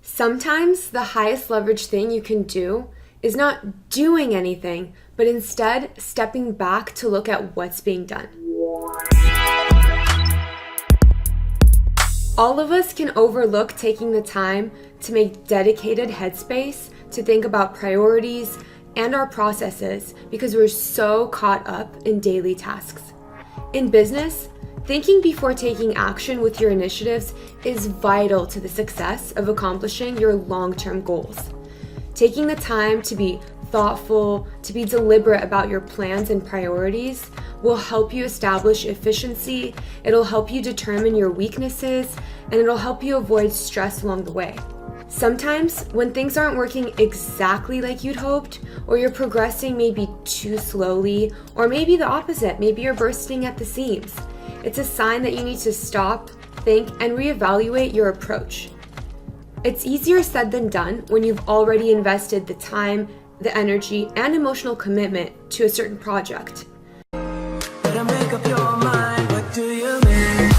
Sometimes the highest leverage thing you can do is not doing anything, but instead stepping back to look at what's being done. All of us can overlook taking the time to make dedicated headspace to think about priorities and our processes because we're so caught up in daily tasks. In business, thinking before taking action with your initiatives is vital to the success of accomplishing your long-term goals. Taking the time to be thoughtful, to be deliberate about your plans and priorities will help you establish efficiency, it'll help you determine your weaknesses, and it'll help you avoid stress along the way. Sometimes, when things aren't working exactly like you'd hoped, or you're progressing maybe too slowly, or maybe the opposite, maybe you're bursting at the seams, it's a sign that you need to stop, think, and reevaluate your approach. It's easier said than done when you've already invested the time, the energy, and emotional commitment to a certain project. Better make up your mind, what do you mean?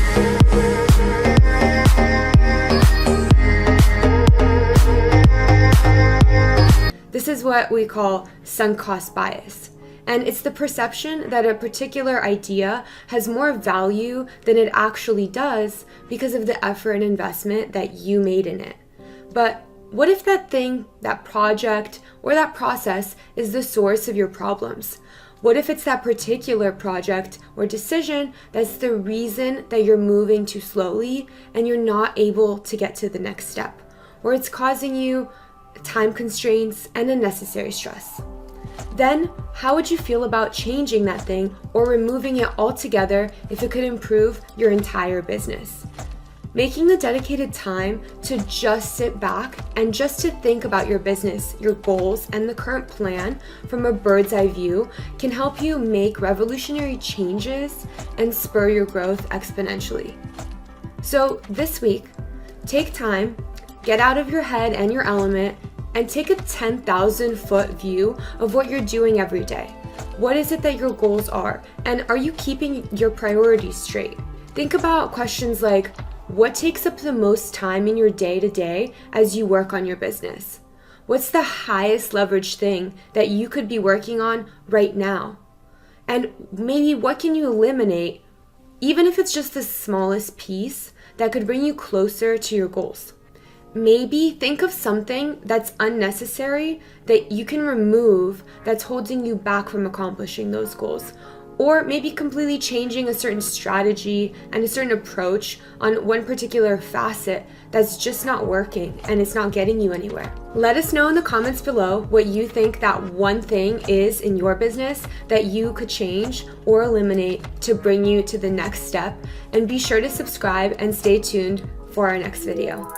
This is what we call sunk cost bias. And it's the perception that a particular idea has more value than it actually does because of the effort and investment that you made in it. But what if that thing, that project, or that process is the source of your problems? What if it's that particular project or decision that's the reason that you're moving too slowly and you're not able to get to the next step? Or it's causing you time constraints and unnecessary stress? Then, how would you feel about changing that thing or removing it altogether if it could improve your entire business? Making the dedicated time to just sit back and just to think about your business, your goals, and the current plan from a bird's eye view can help you make revolutionary changes and spur your growth exponentially. So this week, take time, get out of your head and your element, and take a 10,000-foot view of what you're doing every day. What is it that your goals are? And are you keeping your priorities straight? Think about questions like, what takes up the most time in your day-to-day as you work on your business? What's the highest leverage thing that you could be working on right now? And maybe what can you eliminate, even if it's just the smallest piece, that could bring you closer to your goals? Maybe think of something that's unnecessary that you can remove that's holding you back from accomplishing those goals. Or maybe completely changing a certain strategy and a certain approach on one particular facet that's just not working and it's not getting you anywhere. Let us know in the comments below what you think that one thing is in your business that you could change or eliminate to bring you to the next step. And be sure to subscribe and stay tuned for our next video.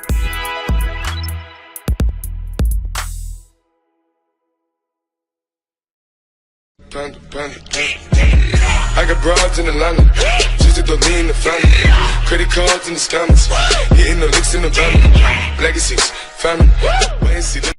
I got broads in Atlanta, just to lean in the family. Credit cards in the scammers, hitting the licks in the van. Legacies, family.